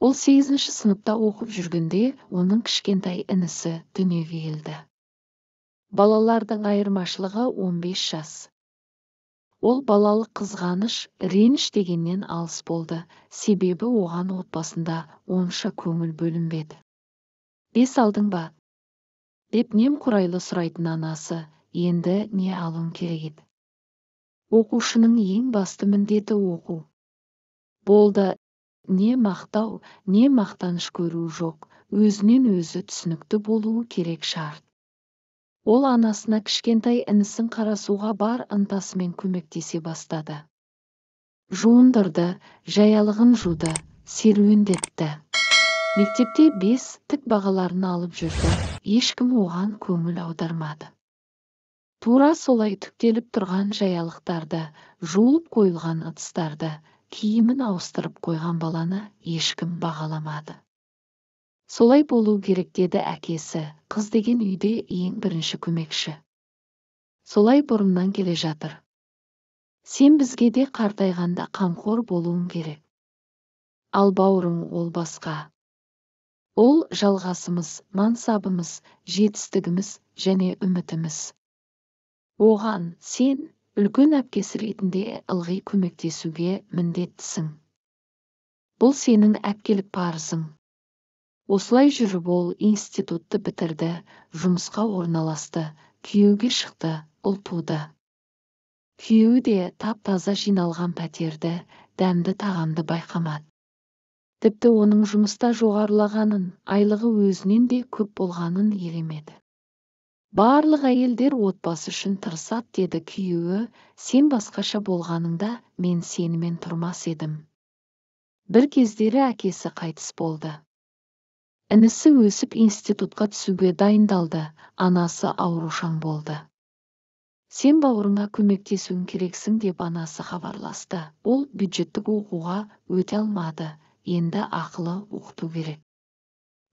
Ол 8-ші сыныпта оқып жүргенде оның кішкентай інісі дүниеге келді. Балалардың айырмашылығы 15 жас. Ол балалық қызғаныш, реніш дегеннен алыс болды, себебі оған отбасында онша көңіл бөлінбеді. «Бес алдың ба?» деп немқұрайлы сұрайтын анасы, енді не алуым керек еді? Оқушының ең басты міндеті оқу. Болды, не мақтау, не мақтаныш көру жоқ, өзінен өзі түсінікті болуы керек шарт. Ол анасына кішкентай інісін қарасуға бар ынтасымен көмектесе бастады. Жуындырды, жаялығын жуды, серуендетті. Мектепте 5 тік бағаларын алып жүрді, ешкім оған көңіл аудармады. Тура солай түктеліп тұрған жаялықтарды, жуылып қойылған ыдыстарды, киімін ауыстырып қойған баланы ешкім бағаламады. Солай болу керек деді әкесі, қыз деген үйде ең бірінші көмекші. Солай бұрыннан келе жатыр. Сен бізге де қартайғанда қамқор болуың керек. Ал бауырың ол басқа. Ол жалғасымыз, мансабымыз, жетістігіміз және үмітіміз. Оған сен үлкен әпкесі ретінде ылғи көмектесуге міндеттісің. Бұл сенің әпкелік парызың. Осылай жүріп ол институтты бітірді, жұмысқа орналасты, күйеуге шықты, ұл туды. Күйеуі де тап-таза жиналған пәтерді, дәмді тағамды байқамады. Тіпті оның жұмыста жоғарылағанын, айлығы өзінен де көп болғанын елемеді. Барлық әйелдер отбасы үшін тырысады деді күйеуі, сен басқаша болғаныңда мен сенімен тұрмас едім. Бір кездері әкесі қайтыс болды. Інісі өсіп институтқа түсуге дайындалды, анасы аурушаң болды. Сен бауырыңа көмектесуің керексің деп анасы хабарласты. Ол бюджеттік оқуға өте алмады, енді ақылы оқыту керек.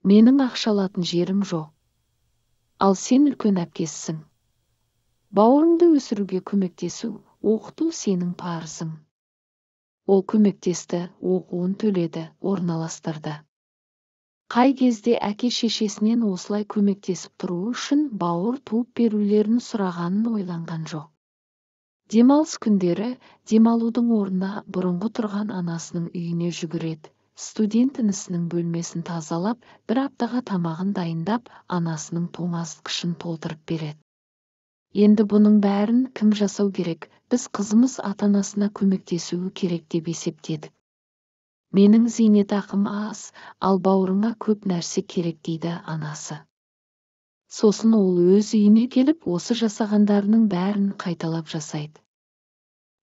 Менің ақшалатын жерім жоқ. Ал сен үлкен әпкесісің. Бауырыңды өсіруге көмектесу, оқыту сенің парызың. Ол көмектесті, оқуын төледі, орналастырды. Қай кезде әке-шешесінен осылай көмектесіп тұру үшін бауыр туып берулерін сұрағанын ойланған жоқ. Демалыс күндері демалудың орнына бұрынғы тұрған анасының үйіне жүгіреді. Студент інісінің бөлмесін тазалап, бір аптаға тамағын дайындап, анасының тоңазытқышын толтырып береді. Енді бұның бәрін кім жасау керек? Біз қызымыз ата-анасына көмектесуі керек деп есептедік. Менің зейнетақым аз, ал бауырыңа көп нәрсе керек дейді анасы. Сосын ол өз үйіне келіп, осы жасағандарының бәрін қайталап жасайды.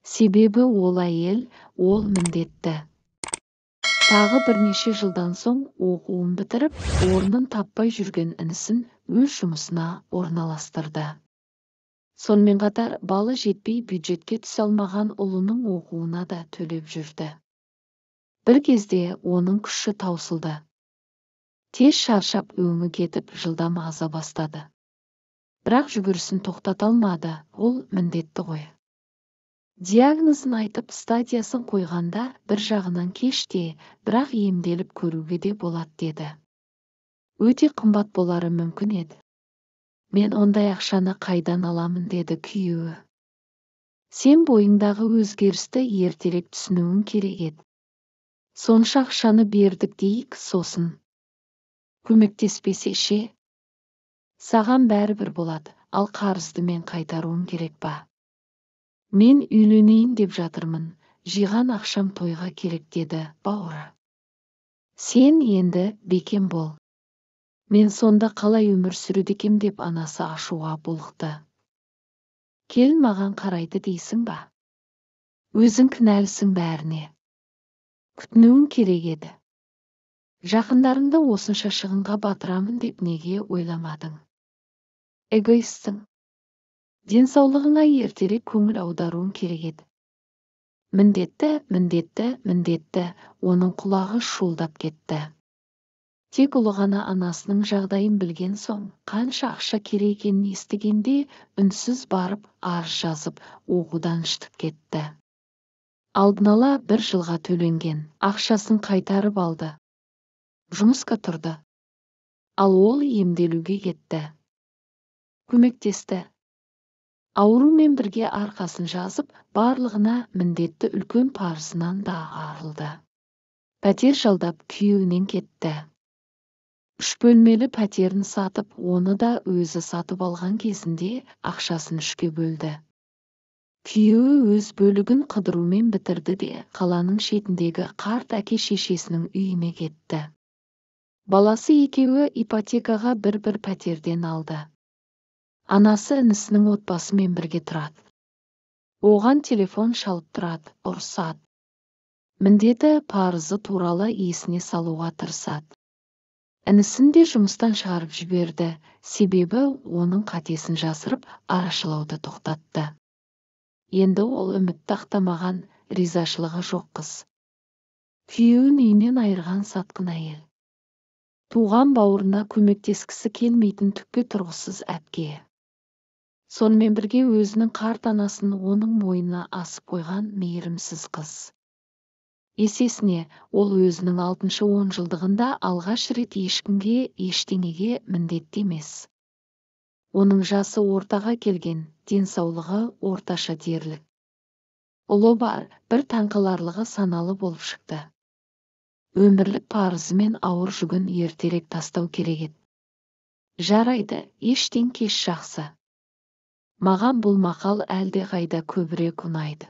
Себебі ол әйел, ол міндетті. Тағы бірнеше жылдан соң оқуын бітіріп, орнын таппай жүрген інісін өз жұмысына орналастырды. Сонымен қатар балы жетпей бюджетке түсе алмаған ұлының оқуына да төлеп жүрді. Бір кезде оның күші таусылды. Тез шаршап өңі кетіп жылдам аза бастады. Бірақ жүгірісін тоқтата алмады, ол міндетті ғой. Диагнозын айтып стадиясын қойғанда бір жағынан кеште, бірақ емделіп көруге де болады деді. Өте қымбат болары мүмкін еді. Мен ондай ақшаны қайдан аламын деді күйеуі. Сен бойыңдағы өзгерісті ертерек түсінуің керек еді. Сонша ақшаны бердік дейік, сосын. Көмектеспесе ше? Саған бәрібір болады, ал қарызды мен қайтаруым керек па? Мен үйленейін деп жатырмын, жиған ақшам тойға керек деді бауыры. Сен енді бекем бол. Мен сонда қалай өмір сүреді екем деп анасы ашуға булықты. Келін маған қарайды дейсің ба? Өзің кінәлісің бәріне. Күтінуің керек еді. Жақындарыңды осынша шығынға батырамын деп неге ойламадың? Эгоистсің. Денсаулығыңа ертерек көңіл аударуың керек еді. Міндетті, оның құлағы шуылдап кетті. Тек ұлы ғана анасының жағдайын білген соң, қанша ақша керек екенін естігенде үнсіз барып арыз жазып, оқудан шығып кетті. Алдын ала 1 жылға төленген ақшасын қайтарып алды. жұмысқа тұрды. Ал ол емделуге кетті. Көмектесті. Аурумен бірге арқасын жазып, барлығына міндетті үлкен парызынан да арылды. Пәтер жалдап күйеуінен кетті. 3 бөлмелі пәтерін сатып, оны да өзі сатып алған кезінде ақшасын 3-ке бөлді. Күйеуі өз бөлігін қыдырумен бітірді де, қаланың шетіндегі қарт әке-шешесінің үйіне кетті. Баласы екеуі ипотекаға бір-бір пәтерден алды. Анасы інісінің отбасымен бірге тұрады. Оған телефон шалып тұрады, ұрсады. Міндеті, парызы туралы есіне салуға тырысады. Інісін де жұмыстан шығарып жіберді, себебі оның қатесін жасырып, арашылауды тоқтатты. Енді ол үмітті ақтамаған, ризашылығы жоқ қыз. Күйеуін үйінен айырған сатқын әйел. Туған бауырына көмектескісі келмейтін түкке тұрғысыз әпке. Сонымен бірге өзінің қарт анасын оның мойнына асып қойған мейірімсіз қыз. Есесіне, ол өзінің 6-шы 10 жылдығында алғаш рет ешкімге, ештеңеге міндетті емес. Оның жасы ортаға келген, денсаулығы орташа дерлік. Ұлы бар, бір таңқаларлығы саналы болып шықты. Өмірлік парызы мен ауыр жүгін ертерек тастау керек еді. Жарайды, ештен кеш жақсы. Маған бұл мақал әлде қайда көбірек ұнайды.